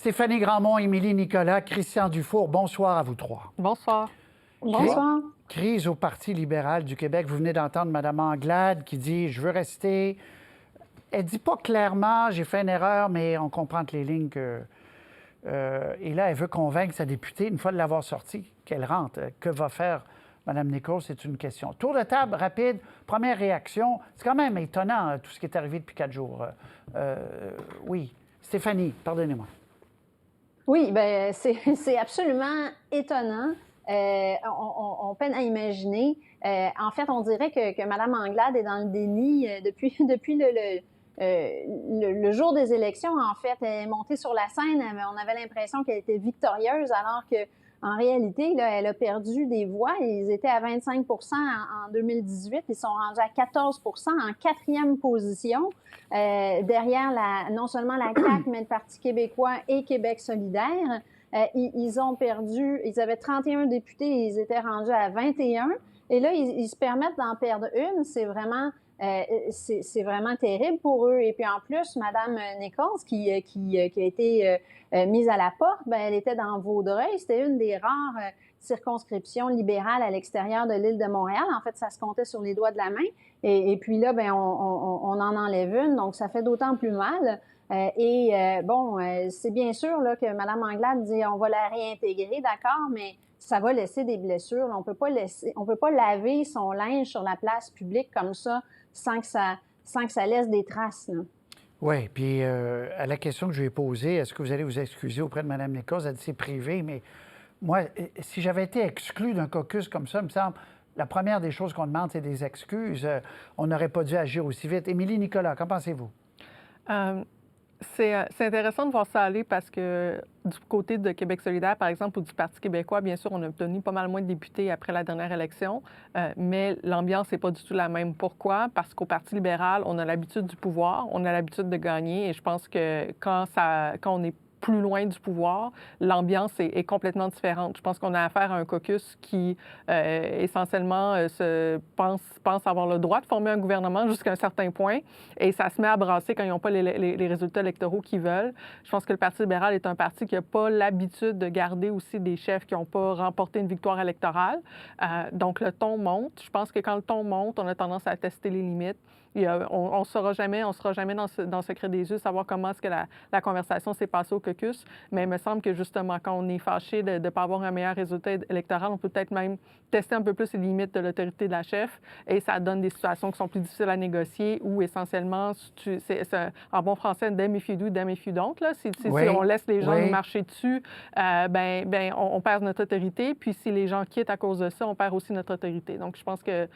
Stéphanie Grandmont, Émilie Nicolas, Christian Dufour, bonsoir à vous trois. Bonsoir. Bonsoir. Crise au Parti libéral du Québec. Vous venez d'entendre Mme Anglade qui dit « Je veux rester ». Elle ne dit pas clairement « J'ai fait une erreur », mais on comprend entre les lignes que... et là, elle veut convaincre sa députée, une fois de l'avoir sortie, qu'elle rentre. Que va faire Mme Nichols? C'est une question. Tour de table rapide. Première réaction. C'est quand même étonnant, tout ce qui est arrivé depuis 4 jours. Oui. Stéphanie, pardonnez-moi. Oui, bien, c'est absolument étonnant. On peine à imaginer. En fait, on dirait que Mme Anglade est dans le déni depuis le jour des élections. En fait, elle est montée sur la scène. On avait l'impression qu'elle était victorieuse, alors que en réalité, là, elle a perdu des voix. Ils étaient à 25 en 2018. Ils sont rendus à 14 en quatrième position, derrière non seulement la CAQ, mais le Parti québécois et Québec solidaire. Ils ont perdu, ils avaient 31 députés et ils étaient rendus à 21. Et là, ils se permettent d'en perdre une. C'est vraiment terrible pour eux. Et puis en plus, Mme Nichols, qui a été mise à la porte, ben elle était dans Vaudreuil. C'était une des rares circonscriptions libérales à l'extérieur de l'île de Montréal. En fait, ça se comptait sur les doigts de la main. Et puis là, ben on en enlève une. Donc, ça fait d'autant plus mal. C'est bien sûr là, que Mme Anglade dit on va la réintégrer, d'accord, mais ça va laisser des blessures. On peut pas laver son linge sur la place publique comme ça sans que ça laisse des traces. Oui, puis à la question que je lui ai posée, est-ce que vous allez vous excuser auprès de Mme Nichols? Elle dit c'est privé, mais moi, si j'avais été exclu d'un caucus comme ça, il me semble, la première des choses qu'on demande, c'est des excuses. On n'aurait pas dû agir aussi vite. Émilie Nicolas, qu'en pensez-vous? C'est intéressant de voir ça aller parce que du côté de Québec solidaire, par exemple, ou du Parti québécois, bien sûr, on a obtenu pas mal moins de députés après la dernière élection, mais l'ambiance n'est pas du tout la même. Pourquoi? Parce qu'au Parti libéral, on a l'habitude du pouvoir, on a l'habitude de gagner, et je pense que quand on est plus loin du pouvoir, l'ambiance est complètement différente. Je pense qu'on a affaire à un caucus qui, essentiellement, pense avoir le droit de former un gouvernement jusqu'à un certain point, et ça se met à brasser quand ils n'ont pas les résultats électoraux qu'ils veulent. Je pense que le Parti libéral est un parti qui n'a pas l'habitude de garder aussi des chefs qui n'ont pas remporté une victoire électorale. Donc, le ton monte. Je pense que quand le ton monte, on a tendance à tester les limites. On ne sera jamais dans le secret des yeux savoir comment est-ce que la conversation s'est passée au caucus, mais il me semble que justement, quand on est fâché de ne pas avoir un meilleur résultat électoral, on peut peut-être même tester un peu plus les limites de l'autorité de la chef, et ça donne des situations qui sont plus difficiles à négocier, où essentiellement, c'est en bon français, damn if you do, damn if you don't. Là. Si on laisse les gens nous marcher dessus, on perd notre autorité, puis si les gens quittent à cause de ça, on perd aussi notre autorité. Donc, je pense que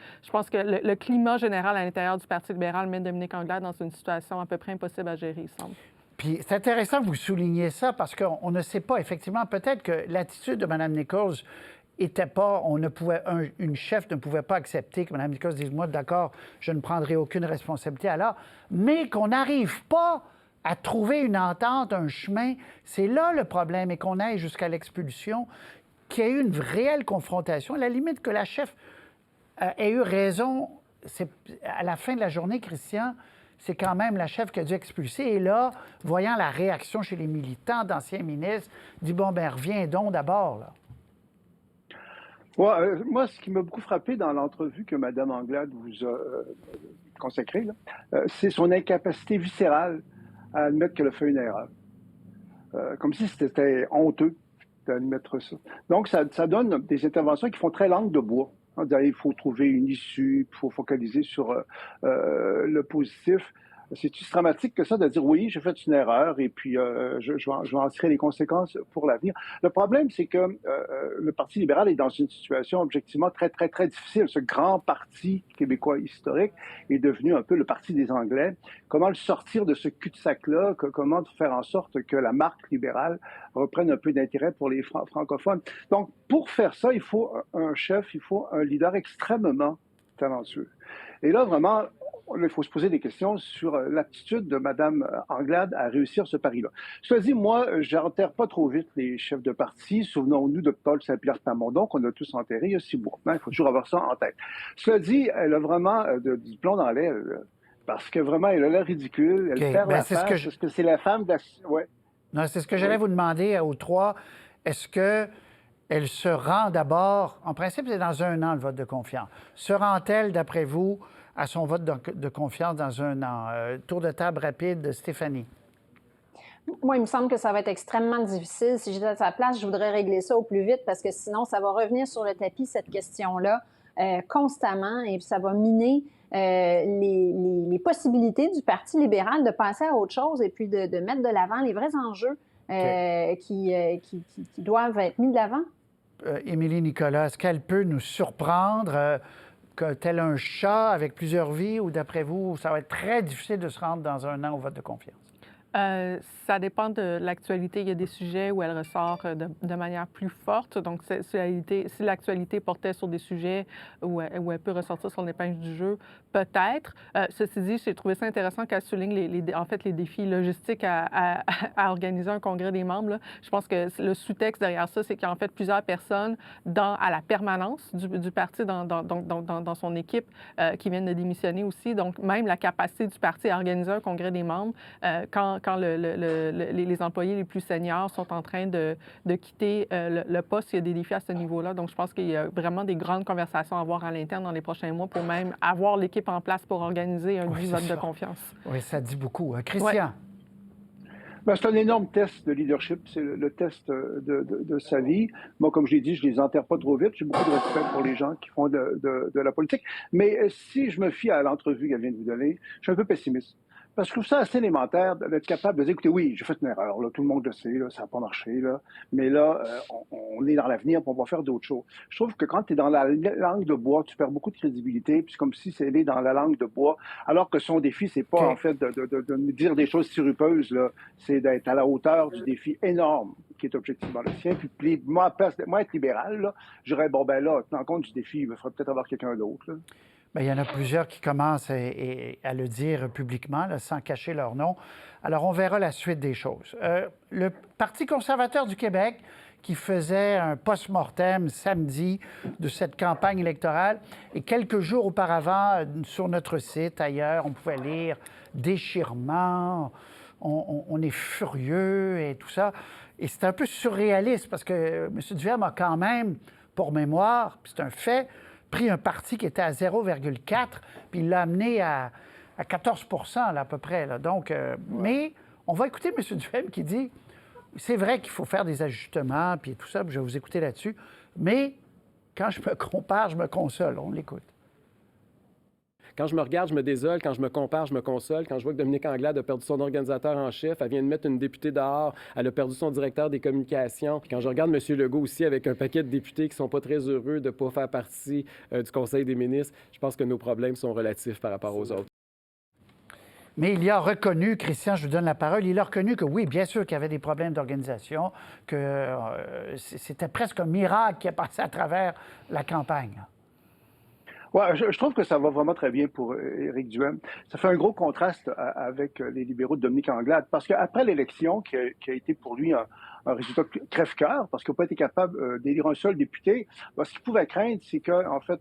le climat général à l'intérieur du Parti libéral met Dominique Anglade dans une situation à peu près impossible à gérer, il semble. Puis c'est intéressant que vous souligniez ça parce qu'on ne sait pas, effectivement, peut-être que l'attitude de Mme Nichols était pas, une chef ne pouvait pas accepter que Mme Nichols dise « Moi, d'accord, je ne prendrai aucune responsabilité alors », mais qu'on n'arrive pas à trouver une entente, un chemin, c'est là le problème, et qu'on aille jusqu'à l'expulsion, qu'il y ait eu une réelle confrontation, à la limite que la chef ait eu raison. À la fin de la journée, Christian, c'est quand même la chef qui a dû expulser. Et là, voyant la réaction chez les militants, d'anciens ministres, dit « Bon, ben reviens donc d'abord. » là. Ouais, moi, ce qui m'a beaucoup frappé dans l'entrevue que Mme Anglade vous a consacrée, c'est son incapacité viscérale à admettre qu'elle a fait une erreur. Comme si c'était honteux d'admettre ça. Donc, ça donne des interventions qui font très langue de bois. Il faut trouver une issue, il faut focaliser sur le positif. C'est plus dramatique que ça de dire oui, j'ai fait une erreur et puis je vais en tirer les conséquences pour l'avenir. Le problème, c'est que le Parti libéral est dans une situation objectivement très, très, très difficile. Ce grand parti québécois historique est devenu un peu le parti des Anglais. Comment le sortir de ce cul-de-sac-là? Comment faire en sorte que la marque libérale reprenne un peu d'intérêt pour les francophones? Donc, pour faire ça, il faut un chef, il faut un leader extrêmement talentueux. Et là, vraiment, il faut se poser des questions sur l'aptitude de Mme Anglade à réussir ce pari-là. Cela dit, moi, je n'enterre pas trop vite les chefs de parti. Souvenons-nous de Paul Saint-Pierre Plamondon, qu'on a tous enterré il y a 6 mois. Il faut toujours avoir ça en tête. Cela dit, elle a vraiment du plomb dans l'aile, parce que vraiment, elle a l'air ridicule. Elle perd la face, parce que c'est la femme de la... Ouais. Non, c'est ce que j'allais vous demander aux trois. Est-ce qu'elle se rend d'abord, en principe, c'est dans un an le vote de confiance. Se rend-elle, d'après vous, à son vote de confiance dans un an? Tour de table rapide, Stéphanie. Moi, il me semble que ça va être extrêmement difficile. Si j'étais à sa place, je voudrais régler ça au plus vite parce que sinon, ça va revenir sur le tapis, cette question-là, constamment, et ça va miner les possibilités du Parti libéral de passer à autre chose et puis de mettre de l'avant les vrais enjeux qui doivent être mis de l'avant. Émilie Nicolas, est-ce qu'elle peut nous surprendre tel un chat avec plusieurs vies, ou d'après vous, ça va être très difficile de se rendre dans un an au vote de confiance? Ça dépend de l'actualité. Il y a des sujets où elle ressort de manière plus forte. Donc, si l'actualité portait sur des sujets où elle peut ressortir son épingle du jeu, peut-être. Ceci dit, j'ai trouvé ça intéressant qu'elle souligne les défis logistiques à organiser un congrès des membres. Là. Je pense que le sous-texte derrière ça, c'est qu'il y a en fait plusieurs personnes à la permanence du parti dans son équipe qui viennent de démissionner aussi. Donc, même la capacité du parti à organiser un congrès des membres, quand les employés les plus seniors sont en train de quitter le poste, il y a des défis à ce niveau-là. Donc, je pense qu'il y a vraiment des grandes conversations à avoir à l'interne dans les prochains mois pour même avoir l'équipe en place pour organiser un vote de confiance. Oui, ça dit beaucoup. Christian? Ouais. Ben, c'est un énorme test de leadership. C'est le test de sa vie. Moi, comme je l'ai dit, je ne les enterre pas trop vite. J'ai beaucoup de respect pour les gens qui font de la politique. Mais si je me fie à l'entrevue qu'elle vient de vous donner, je suis un peu pessimiste. Parce que je trouve ça assez élémentaire d'être capable de dire, écoutez, oui, j'ai fait une erreur, là, tout le monde le sait, là, ça n'a pas marché, là, mais là, on est dans l'avenir, on va faire d'autres choses. Je trouve que quand tu es dans la langue de bois, tu perds beaucoup de crédibilité, puis c'est comme si c'était dans la langue de bois, alors que son défi, c'est pas en fait de dire des choses sirupeuses, là, c'est d'être à la hauteur du défi énorme qui est objectivement le sien. Puis moi, être libéral, là, je dirais, bon, ben là, tenant compte du défi, il faudrait peut-être avoir quelqu'un d'autre, là. Bien, il y en a plusieurs qui commencent à le dire publiquement, là, sans cacher leur nom. Alors, on verra la suite des choses. Le Parti conservateur du Québec, qui faisait un post-mortem samedi de cette campagne électorale, et quelques jours auparavant, sur notre site, ailleurs, on pouvait lire « Déchirement », on est furieux et tout ça. Et c'est un peu surréaliste parce que M. Duhem a quand même, pour mémoire, puis c'est un fait, pris un parti qui était à 0,4, puis il l'a amené à 14 là, à peu près. Là. Donc, mais on va écouter M. Duhem qui dit, c'est vrai qu'il faut faire des ajustements, puis tout ça, puis je vais vous écouter là-dessus, mais quand je me compare, je me console. On l'écoute. Quand je me regarde, je me désole. Quand je me compare, je me console. Quand je vois que Dominique Anglade a perdu son organisateur en chef, elle vient de mettre une députée dehors, elle a perdu son directeur des communications. Puis quand je regarde M. Legault aussi avec un paquet de députés qui sont pas très heureux de ne pas faire partie du Conseil des ministres, je pense que nos problèmes sont relatifs par rapport aux autres. Mais il y a reconnu, Christian, je vous donne la parole, il a reconnu que oui, bien sûr qu'il y avait des problèmes d'organisation, que c'était presque un miracle qui est passé à travers la campagne. Oui, je trouve que ça va vraiment très bien pour Éric Duhem. Ça fait un gros contraste avec les libéraux de Dominique Anglade, parce qu'après l'élection, qui a été pour lui un résultat crève-cœur, parce qu'il n'a pas été capable d'élire un seul député, ce qu'il pouvait craindre, c'est que, en fait,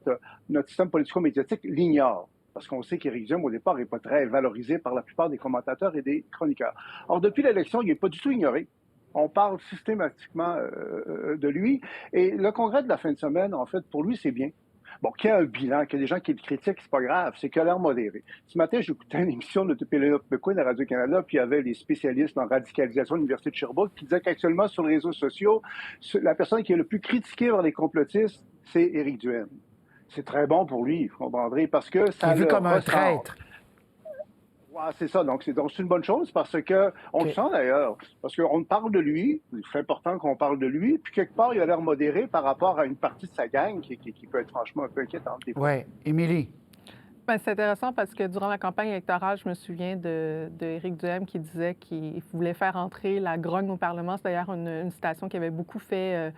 notre système politico-médiatique l'ignore. Parce qu'on sait qu'Éric Duhem, au départ, n'est pas très valorisé par la plupart des commentateurs et des chroniqueurs. Or, depuis l'élection, il n'est pas du tout ignoré. On parle systématiquement de lui. Et le congrès de la fin de semaine, en fait, pour lui, c'est bien. Bon, qu'il y a un bilan, qu'il y a des gens qui le critiquent, c'est pas grave, c'est qu'il a l'air modéré. Ce matin, j'écoutais une émission de Pénélope McQueen à Radio-Canada, puis il y avait les spécialistes en radicalisation de l'Université de Sherbrooke qui disaient qu'actuellement, sur les réseaux sociaux, la personne qui est le plus critiquée par les complotistes, c'est Éric Duhem. C'est très bon pour lui, vous comprendrez, parce que ça... Il est vu comme un traître. Ouais, c'est ça, donc c'est une bonne chose parce que on le sent d'ailleurs, parce qu'on parle de lui, c'est important qu'on parle de lui, puis quelque part il a l'air modéré par rapport à une partie de sa gang qui peut être franchement un peu inquiétante. Oui, Émilie. Bien, c'est intéressant parce que durant la campagne électorale, je me souviens d'Éric Duhem qui disait qu'il voulait faire entrer la grogne au Parlement. C'est d'ailleurs une citation qui avait beaucoup fait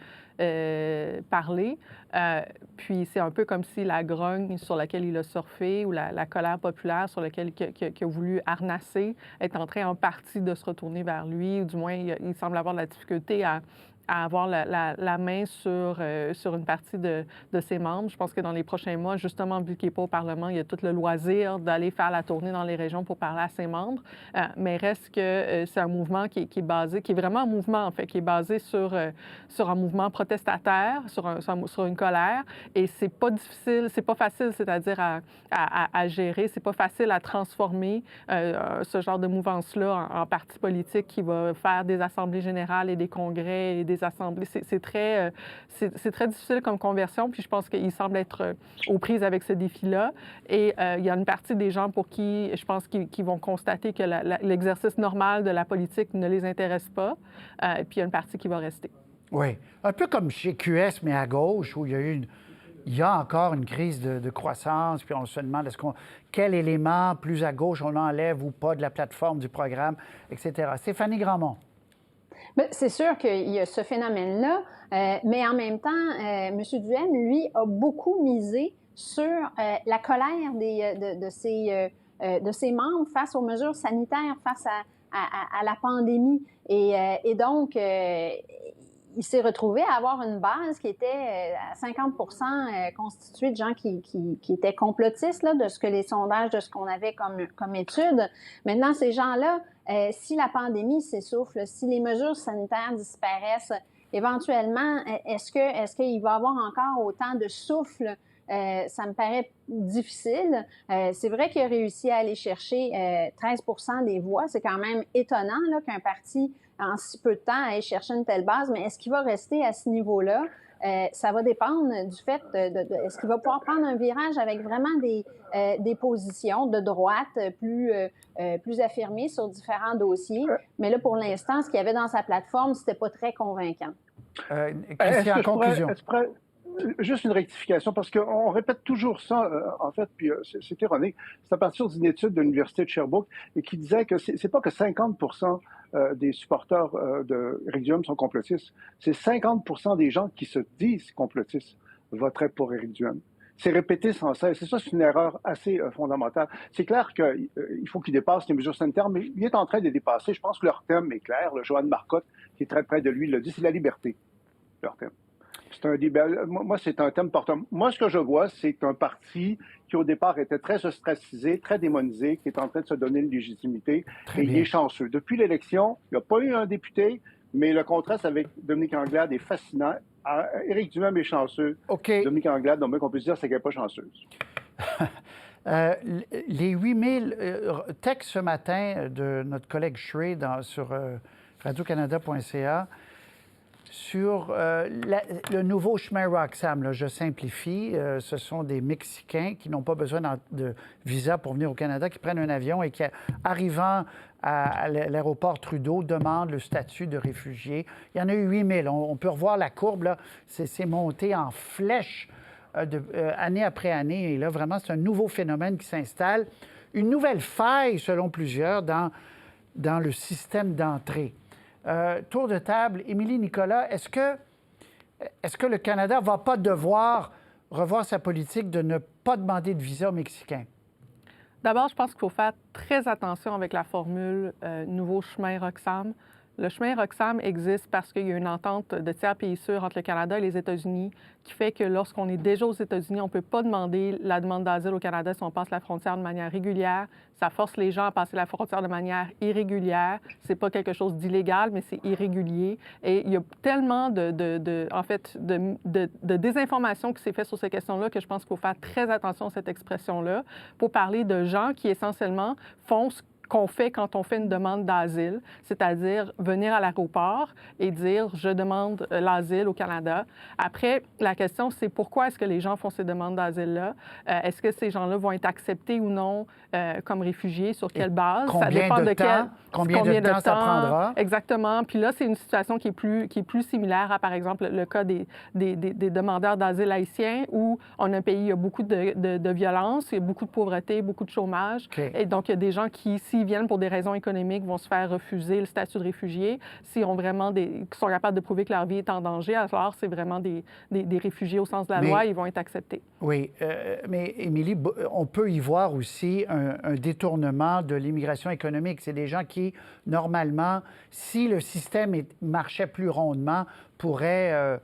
parler. Puis c'est un peu comme si la grogne sur laquelle il a surfé ou la colère populaire sur laquelle il a voulu harnasser est en train en partie de se retourner vers lui, ou du moins il semble avoir de la difficulté avoir la main sur une partie de ses membres. Je pense que dans les prochains mois, justement, vu qu'il n'est pas au Parlement, il y a tout le loisir d'aller faire la tournée dans les régions pour parler à ses membres. Mais reste que c'est un mouvement qui est basé, qui est vraiment un mouvement, en fait, qui est basé sur un mouvement protestataire, sur une colère. Et c'est pas difficile, c'est pas facile, c'est-à-dire à gérer, c'est pas facile à transformer ce genre de mouvance-là en parti politique qui va faire des assemblées générales et des congrès et des assemblées. C'est très difficile comme conversion, puis je pense qu'il semble être aux prises avec ce défi-là. Et il y a une partie des gens pour qui, je pense, qui vont constater que l'exercice normal de la politique ne les intéresse pas, et puis il y a une partie qui va rester. Oui, un peu comme chez QS, mais à gauche, où il y a encore une crise de croissance, puis on se demande quel élément plus à gauche on enlève ou pas de la plateforme du programme, etc. Stéphanie Grandmont. Bien, c'est sûr qu'il y a ce phénomène-là, mais en même temps, M. Duhaime, lui, a beaucoup misé sur la colère de ses membres face aux mesures sanitaires, face à la pandémie. Et donc, il s'est retrouvé à avoir une base qui était à 50 constituée de gens qui étaient complotistes, là, de ce que les sondages, de ce qu'on avait comme études. Maintenant, ces gens-là, si la pandémie s'essouffle, si les mesures sanitaires disparaissent, éventuellement, est-ce qu'il va y avoir encore autant de souffle? Ça me paraît difficile. C'est vrai qu'il a réussi à aller chercher 13 des voix. C'est quand même étonnant là, qu'un parti, en si peu de temps, aille chercher une telle base. Mais est-ce qu'il va rester à ce niveau-là? Ça va dépendre du fait est-ce qu'il va pouvoir prendre un virage avec vraiment des positions de droite plus affirmées sur différents dossiers. Mais là, pour l'instant, ce qu'il y avait dans sa plateforme, c'était pas très convaincant. Christian, en conclusion. Juste une rectification, parce qu'on répète toujours ça, en fait, puis c'est ironique. C'est à partir d'une étude de l'Université de Sherbrooke et qui disait que c'est pas que 50 des supporters d'Éric Duhaime sont complotistes, c'est 50 des gens qui se disent complotistes voteraient pour Éric Duhaime. C'est répété sans cesse. Et ça, c'est une erreur assez fondamentale. C'est clair qu'il faut qu'il dépasse les mesures sanitaires, mais il est en train de les dépasser. Je pense que leur thème est clair. Joanne Marcotte, qui est très près de lui, l'a dit, c'est la liberté, leur thème. Moi, c'est un thème porteur. Moi, ce que je vois, c'est un parti qui, au départ, était très ostracisé, très démonisé, qui est en train de se donner une légitimité. Et il est chanceux. Depuis l'élection, il n'y a pas eu un député, mais le contraste avec Dominique Anglade est fascinant. Éric Duhaime est chanceux. Okay. Dominique Anglade, donc, qu'on peut se dire, c'est qu'elle n'est pas chanceuse. Les 8000 textes ce matin de notre collègue Shrey sur radiocanada.ca sur le nouveau chemin Roxham, là, je simplifie, ce sont des Mexicains qui n'ont pas besoin de visa pour venir au Canada, qui prennent un avion et qui, arrivant à l'aéroport Trudeau, demandent le statut de réfugié. Il y en a eu 8000. On peut revoir la courbe, là, c'est monté en flèche année après année. Et là, vraiment, c'est un nouveau phénomène qui s'installe. Une nouvelle faille, selon plusieurs, dans le système d'entrée. Tour de table, Émilie, Nicolas, est-ce que le Canada ne va pas devoir revoir sa politique de ne pas demander de visa aux Mexicains? D'abord, je pense qu'il faut faire très attention avec la formule nouveau chemin Roxham. Le chemin Roxham existe parce qu'il y a une entente de tiers pays sûrs entre le Canada et les États-Unis qui fait que lorsqu'on est déjà aux États-Unis, on ne peut pas demander la demande d'asile au Canada si on passe la frontière de manière régulière. Ça force les gens à passer la frontière de manière irrégulière. C'est pas quelque chose d'illégal, mais c'est irrégulier. Et il y a tellement de désinformation qui s'est faite sur ces questions-là que je pense qu'il faut faire très attention à cette expression-là pour parler de gens qui essentiellement font ce qu'on fait quand on fait une demande d'asile, c'est-à-dire venir à l'aéroport et dire « je demande l'asile au Canada ». Après, la question, c'est pourquoi est-ce que les gens font ces demandes d'asile-là? Est-ce que ces gens-là vont être acceptés ou non comme réfugiés? Sur quelle base? Ça dépend de temps. Combien de temps ça prendra? Exactement. Puis là, c'est une situation qui est plus similaire à, par exemple, le cas des demandeurs d'asile haïtiens où on a un pays, il y a beaucoup de violence, il y a beaucoup de pauvreté, beaucoup de chômage. Okay. Et donc, il y a des gens qui, s'ils s'ils viennent pour des raisons économiques, vont se faire refuser le statut de réfugié. S'ils ont vraiment sont capables de prouver que leur vie est en danger, alors c'est vraiment des réfugiés au sens de la loi, ils vont être acceptés. Oui, mais Émilie, on peut y voir aussi un détournement de l'immigration économique. C'est des gens qui, normalement, si le système marchait plus rondement, pourraient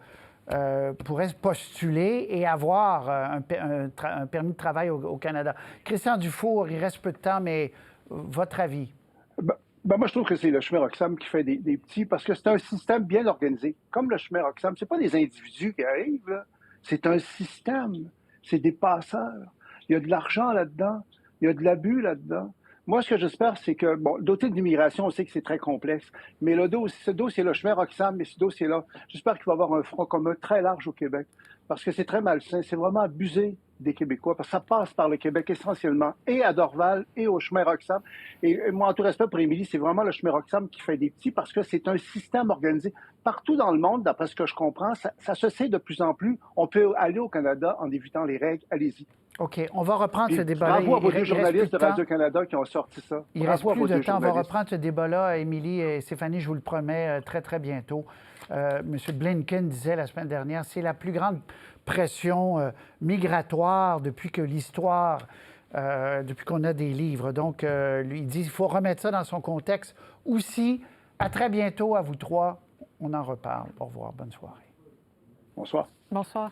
se postuler et avoir un permis de travail au Canada. Christian Dufour, il reste peu de temps, mais votre avis? Moi, je trouve que c'est le chemin Roxham qui fait des petits parce que c'est un système bien organisé. Comme le chemin Roxham, ce n'est pas des individus qui arrivent, là. C'est un système. C'est des passeurs. Il y a de l'argent là-dedans. Il y a de l'abus là-dedans. Moi, ce que j'espère, c'est que, bon, le dossier de l'immigration, on sait que c'est très complexe, mais ce dossier-là, chemin Roxham, mais ce dossier-là, j'espère qu'il va y avoir un front commun très large au Québec, parce que c'est très malsain, c'est vraiment abusé des Québécois, parce que ça passe par le Québec essentiellement, et à Dorval, et au chemin Roxham. Et moi, en tout respect pour Émilie, c'est vraiment le chemin Roxham qui fait des petits, parce que c'est un système organisé. Partout dans le monde, d'après ce que je comprends, ça se sait de plus en plus. On peut aller au Canada en évitant les règles, allez-y. OK, on va reprendre ce débat-là. Bravo à vos deux journalistes de Radio-Canada qui ont sorti ça. Il reste plus de temps. On va reprendre ce débat-là, Émilie et Stéphanie, je vous le promets, très, très bientôt. M. Blinken disait la semaine dernière, c'est la plus grande pression migratoire depuis que l'histoire, depuis qu'on a des livres. Donc, lui, il dit qu'il faut remettre ça dans son contexte aussi. À très bientôt à vous trois. On en reparle. Au revoir. Bonne soirée. Bonsoir. Bonsoir.